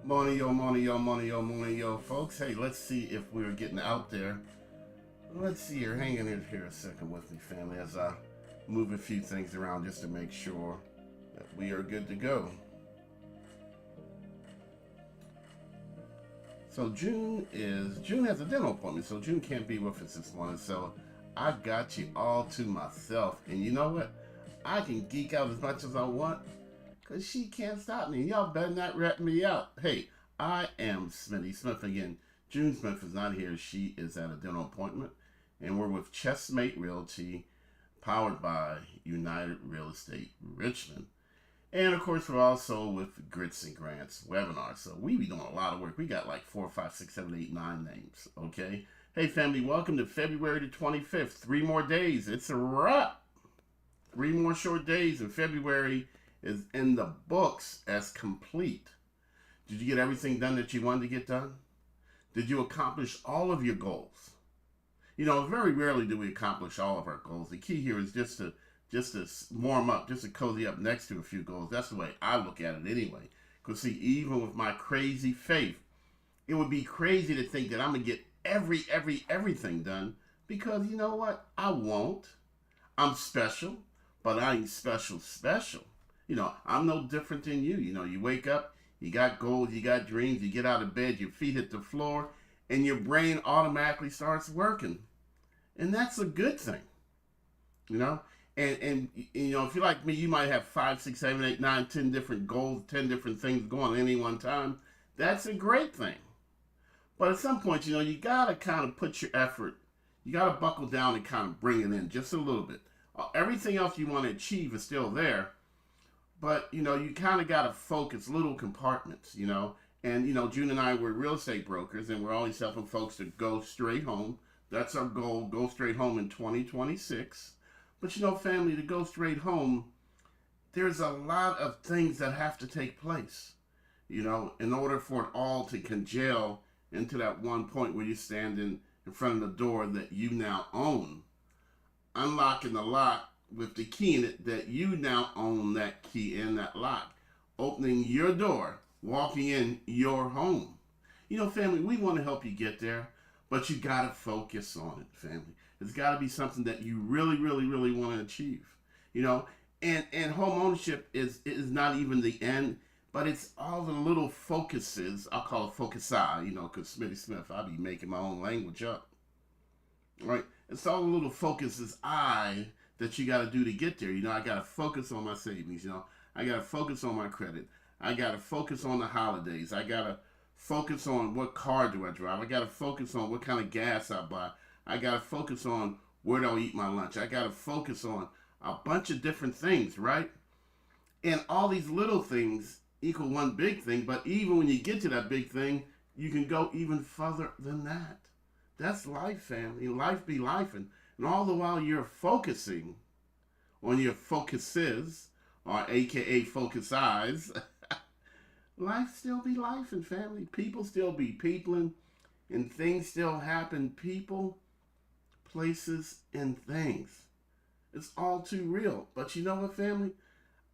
Morning, yo, morning, yo, morning, yo, morning, yo, folks. Hey, let's see if we're getting out there. Let's see here. Hang in here a second with me, family, as I move a few things around just to make sure that we are good to go. So June has a dental appointment, so June can't be with us this morning. So I got you all to myself, and you know what? I can geek out as much as I want, because she can't stop me. Y'all better not rat me out. Hey, I am Smitty Smith again. June Smith is not here. She is at a dental appointment. And we're with Chessmate Realty, powered by United Real Estate Richmond. And of course, we're also with Grits and Grants webinar. So we be doing a lot of work. We got like 4, 5, 6, 7, 8, 9 names. Okay. Hey, family, welcome to February the 25th. 3 more days. It's a wrap. 3 more short days, and February is in the books as complete. Did you get everything done that you wanted to get done? Did you accomplish all of your goals? You know, very rarely do we accomplish all of our goals. The key here is just to warm up, just to cozy up next to a few goals. That's the way I look at it anyway. Because see, even with my crazy faith, it would be crazy to think that I'm going to get everything done, because you know what? I won't. I'm special, but I ain't special. You know, I'm no different than you. You know, you wake up, you got goals, you got dreams, you get out of bed, your feet hit the floor, and your brain automatically starts working. And that's a good thing, you know? And you know, if you're like me, you might have 5, 6, 7, 8, 9, 10 different goals, 10 different things going at any one time. That's a great thing. But at some point, you know, you got to kind of put your effort, you got to buckle down and kind of bring it in just a little bit. Everything else you want to achieve is still there. But, you know, you kind of got to focus little compartments, you know. And, you know, June and I were real estate brokers, and we're always helping folks to go straight home. That's our goal, go straight home in 2026. But, you know, family, to go straight home, there's a lot of things that have to take place, you know, in order for it all to congeal into that one point where you're standing in front of the door that you now own, unlocking the lock with the key in it that you now own that key in that lock, opening your door, walking in your home. You know, family, we want to help you get there, but you got to focus on it, family. It's got to be something that you really want to achieve, you know. And home ownership is not even the end, but it's all the little focuses. I'll call it focusi, you know, because Smitty Smith, I'll be making my own language up, right? It's all the little focuses that you got to do to get there. You know, I got to focus on my savings. You know, I got to focus on my credit. I got to focus on the holidays. I got to focus on what car do I drive. I got to focus on what kind of gas I buy. I got to focus on where do I eat my lunch. I got to focus on a bunch of different things, right? And all these little things equal one big thing, but even when you get to that big thing, you can go even further than that. That's life, family. Life be life. And all the while you're focusing on your focuses, or AKA focus eyes, life still be life, and family. People still be peopling, and things still happen. People, places, and things. It's all too real. But you know what, family?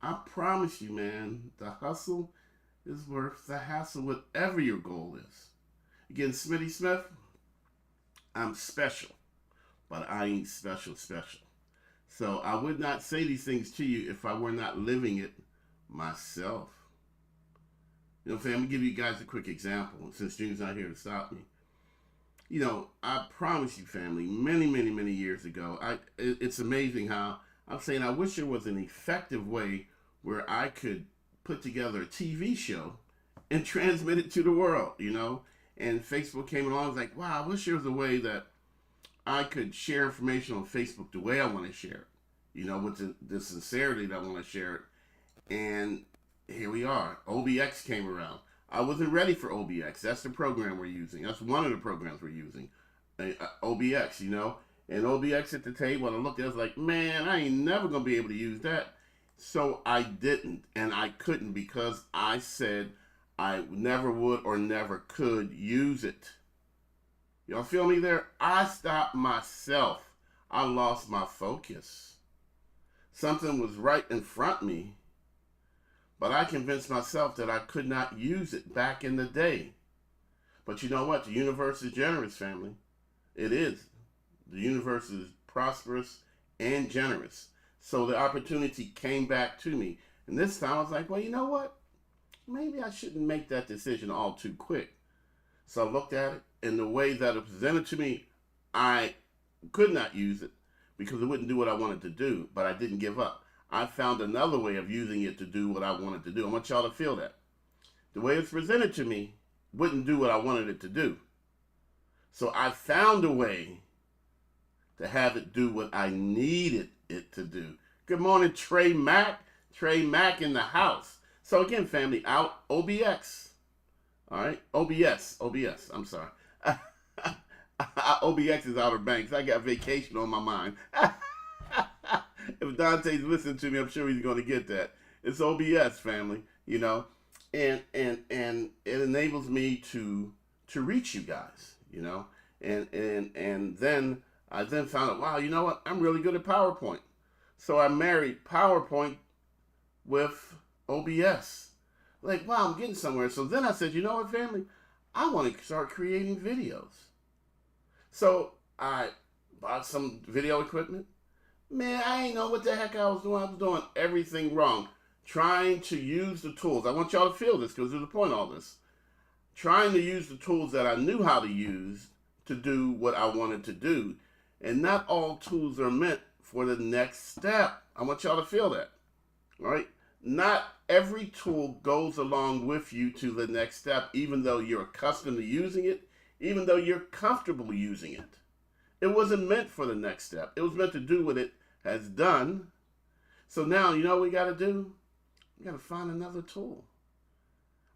I promise you, man, the hustle is worth the hassle, whatever your goal is. Again, Smitty Smith, I'm special, but I ain't special. So I would not say these things to you if I were not living it myself. You know, fam, I'm going to give you guys a quick example, since June's not here to stop me. You know, I promise you, family, many years ago, it's amazing how I'm saying I wish there was an effective way where I could put together a TV show and transmit it to the world, you know? And Facebook came along, I was like, wow, I wish there was a way that I could share information on Facebook the way I want to share it, you know, with the sincerity that I want to share it. And here we are. OBX came around. I wasn't ready for OBX. That's the program we're using. That's one of the programs we're using. OBX, you know. And OBX at the table, and I looked at it, I was like, man, I ain't never going to be able to use that. So I didn't, and I couldn't, because I said I never would or never could use it. Y'all feel me there? I stopped myself. I lost my focus. Something was right in front of me, But I convinced myself that I could not use it back in the day. But you know what? The universe is generous, family. It is. The universe is prosperous and generous. So the opportunity came back to me. And this time I was like, well, you know what? Maybe I shouldn't make that decision all too quick. So I looked at it, and the way that it was presented to me, I could not use it because it wouldn't do what I wanted to do, but I didn't give up. I found another way of using it to do what I wanted to do. I want y'all to feel that. The way it's presented to me wouldn't do what I wanted it to do. So I found a way to have it do what I needed it to do. Good morning, Trey Mack. Trey Mack in the house. So again, family, out OBX. All right, OBS, I'm sorry. OBX is Outer Banks. I got vacation on my mind. If Dante's listening to me, I'm sure he's going to get that. It's OBS, family, you know, and it enables me to reach you guys, you know, and then I then found out, wow, you know what? I'm really good at PowerPoint. So I married PowerPoint with OBS. Like, wow, I'm getting somewhere. So then I said, you know what, family? I want to start creating videos. So I bought some video equipment. Man, I ain't know what the heck I was doing. I was doing everything wrong. Trying to use the tools. I want y'all to feel this because there's a point in all this. Trying to use the tools that I knew how to use to do what I wanted to do. And not all tools are meant for the next step. I want y'all to feel that. All right? Not every tool goes along with you to the next step, even though you're accustomed to using it, even though you're comfortable using it. It wasn't meant for the next step. It was meant to do what it has done. So now, you know what we got to do? We got to find another tool.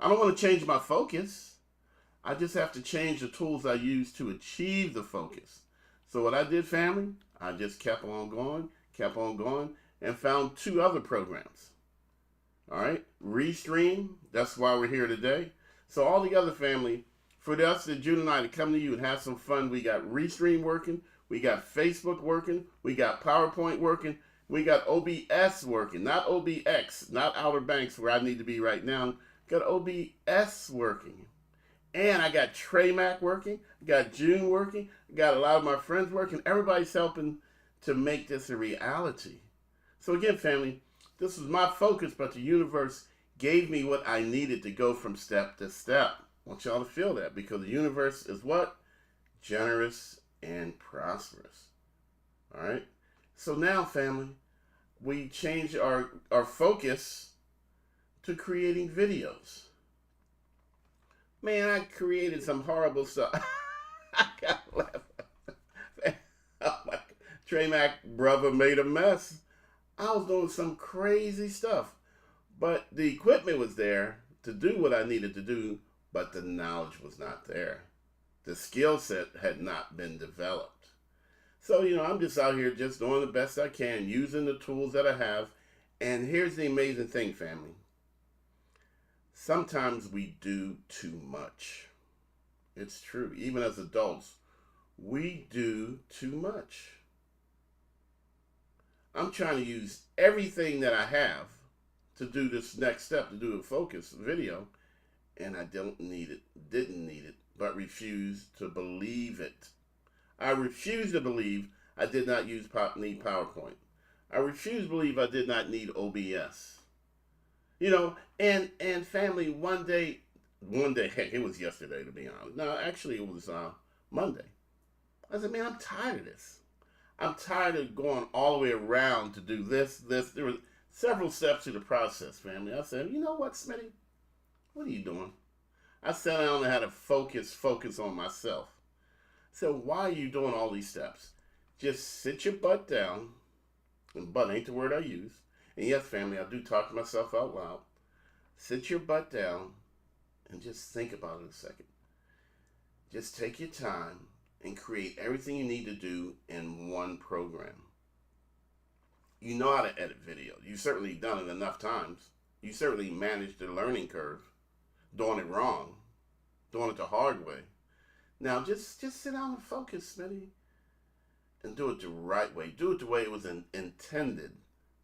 I don't want to change my focus. I just have to change the tools I use to achieve the focus. So what I did, family, I just kept on going, and found 2 other programs. All right, Restream, that's why we're here today. So all the other family, for us and June and I to come to you and have some fun, we got Restream working, we got Facebook working, we got PowerPoint working, we got OBS working, not OBX, not Outer Banks where I need to be right now. Got OBS working. And I got Trey Mack working, got June working, got a lot of my friends working. Everybody's helping to make this a reality. So again, family, this was my focus, but the universe gave me what I needed to go from step to step. I want y'all to feel that because the universe is what? Generous and prosperous. All right? So now, family, we change our focus to creating videos. Man, I created some horrible stuff. I got laugh. Oh my, Trey Mack brother made a mess. I was doing some crazy stuff, but the equipment was there to do what I needed to do, but the knowledge was not there. The skill set had not been developed. So, you know, I'm just out here just doing the best I can, using the tools that I have. And here's the amazing thing, family. Sometimes we do too much. It's true. Even as adults, we do too much. I'm trying to use everything that I have to do this next step, to do a focus video, and I didn't need it, but refused to believe it. I refuse to believe I did not need PowerPoint. I refuse to believe I did not need OBS. You know, and family, one day, heck, it was yesterday to be honest. No, actually it was Monday. I said, man, I'm tired of this. I'm tired of going all the way around to do this. There were several steps to the process, family. I said, you know what, Smitty? What are you doing? I sat down and had to focus on myself. So why are you doing all these steps? Just sit your butt down, and butt ain't the word I use. And yes, family, I do talk to myself out loud. Sit your butt down and just think about it a second. Just take your time and create everything you need to do in one program. You know how to edit video. You've certainly done it enough times. You certainly managed the learning curve, doing it wrong, doing it the hard way. Now just sit down and focus, Smitty, and do it the right way. Do it the way it was intended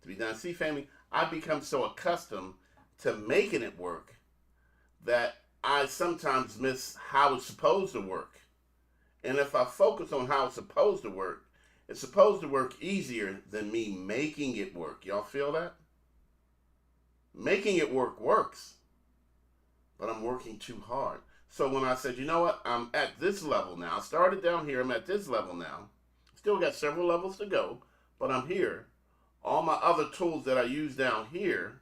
to be done. See, family, I've become so accustomed to making it work that I sometimes miss how it's supposed to work. And if I focus on how it's supposed to work, it's supposed to work easier than me making it work. Y'all feel that? Making it work works, but I'm working too hard. So when I said, you know what, I'm at this level now. I started down here, I'm at this level now. Still got several levels to go, but I'm here. All my other tools that I use down here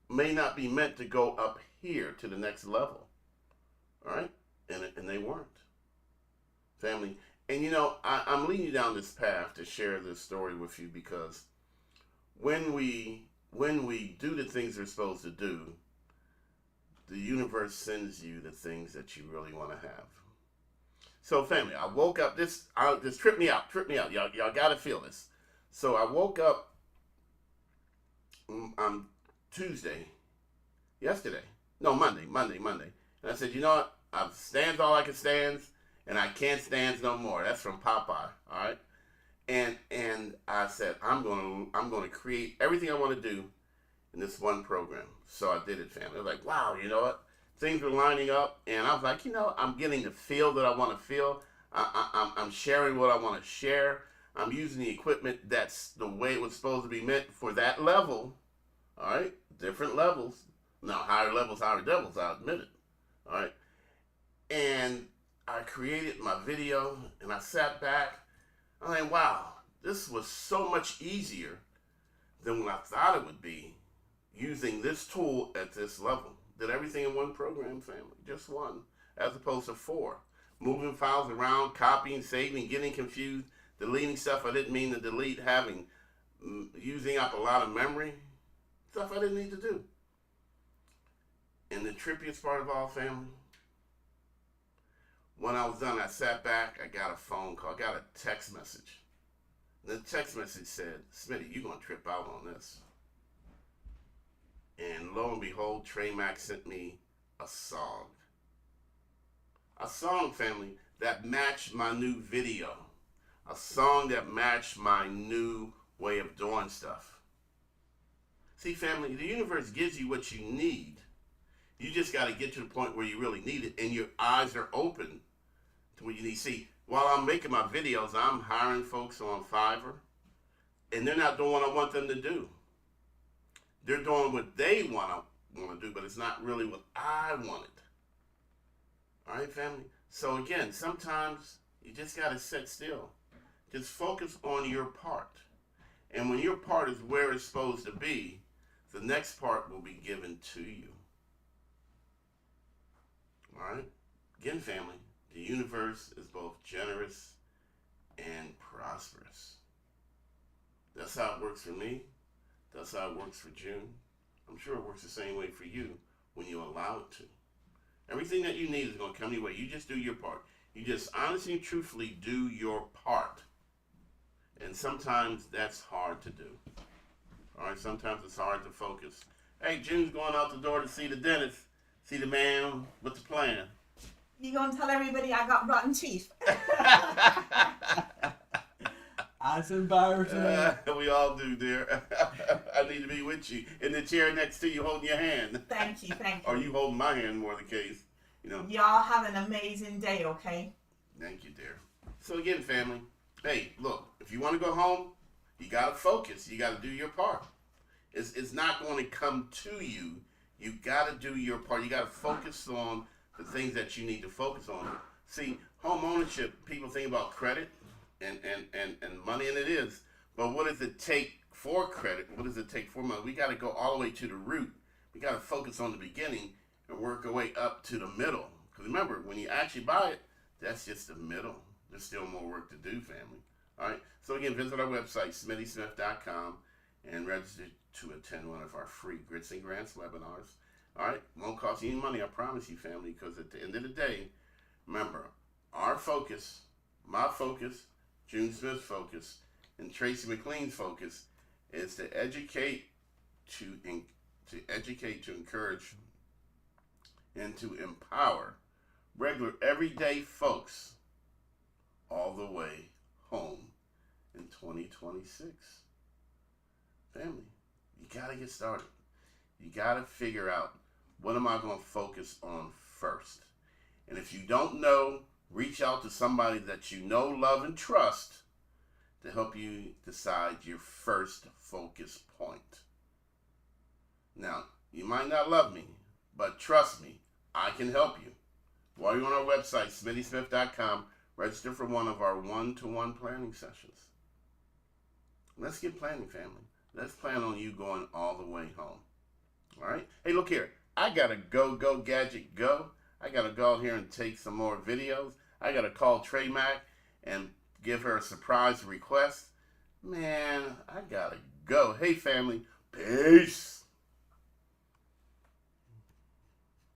may not be meant to go up here to the next level. All right? And they weren't. Family. And you know, I'm leading you down this path to share this story with you because when we do the things we're supposed to do, the universe sends you the things that you really want to have. So, family, I woke up. This tripped me out. Y'all gotta feel this. So I woke up on Monday, and I said, you know what? I've stands all I can stand, and I can't stand no more. That's from Popeye. All right. And I said, I'm gonna create everything I want to do in this one program. So I did it, family. I was like, wow, you know what? Things were lining up, and I was like, you know, I'm getting the feel that I want to feel. I'm sharing what I want to share. I'm using the equipment that's the way it was supposed to be meant for that level. All right, different levels. Now, higher levels, higher devils, I'll admit it. All right. And I created my video, and I sat back. I'm like, wow, this was so much easier than what I thought it would be using this tool at this level. Did everything in one program, family, just one, as opposed to 4. Moving files around, copying, saving, getting confused, deleting stuff I didn't mean to delete, using up a lot of memory, stuff I didn't need to do. And the trippiest part of all, family, when I was done, I sat back, I got a phone call, I got a text message. The text message said, Smitty, you're going to trip out on this. And lo and behold, Trey Mack sent me a song. A song, family, that matched my new video. A song that matched my new way of doing stuff. See, family, the universe gives you what you need. You just got to get to the point where you really need it and your eyes are open to what you need. See, while I'm making my videos, I'm hiring folks on Fiverr, and they're not doing what I want them to do. They're doing what they want to do, but it's not really what I wanted. All right, family? So again, sometimes you just got to sit still. Just focus on your part. And when your part is where it's supposed to be, the next part will be given to you. All right? Again, family, the universe is both generous and prosperous. That's how it works for me. That's how it works for June. I'm sure it works the same way for you when you allow it to. Everything that you need is going to come your way. You just do your part. You just honestly and truthfully do your part. And sometimes that's hard to do. All right, sometimes it's hard to focus. Hey, June's going out the door to see the dentist. See the man with the plan. You gonna tell everybody I got rotten teeth? That's embarrassing. We all do, dear. I need to be with you in the chair next to you, holding your hand. Thank you. Or you holding my hand, more the case. You know. Y'all have an amazing day, okay? Thank you, dear. So again, family. Hey, look. If you want to go home, you gotta focus. You gotta do your part. It's not going to come to you. You gotta do your part. You gotta focus on the things that you need to focus on. See, home ownership, people think about credit and money, and it is. But what does it take for credit? What does it take for money? We got to go all the way to the root. We got to focus on the beginning and work our way up to the middle. Because remember, when you actually buy it, that's just the middle. There's still more work to do, family. All right? So again, visit our website, smittysmith.com, and register to attend one of our free Grits and Grants webinars. All right? Won't cost you any money, I promise you, family, because at the end of the day, remember, our focus, my focus, June Smith's focus, and Tracy McLean's focus is to educate, to encourage, and to empower regular, everyday folks all the way home in 2026. Family, you got to get started. You got to figure out, what am I going to focus on first? And if you don't know, reach out to somebody that you know, love, and trust to help you decide your first focus point. Now, you might not love me, but trust me, I can help you. While you're on our website, SmittySmith.com, register for one of our one-to-one planning sessions. Let's get planning, family. Let's plan on you going all the way home. All right? Hey, look here. I got to go, Gadget, go. I got to go out here and take some more videos. I got to call Trey Mack and give her a surprise request. Man, I got to go. Hey, family. Peace.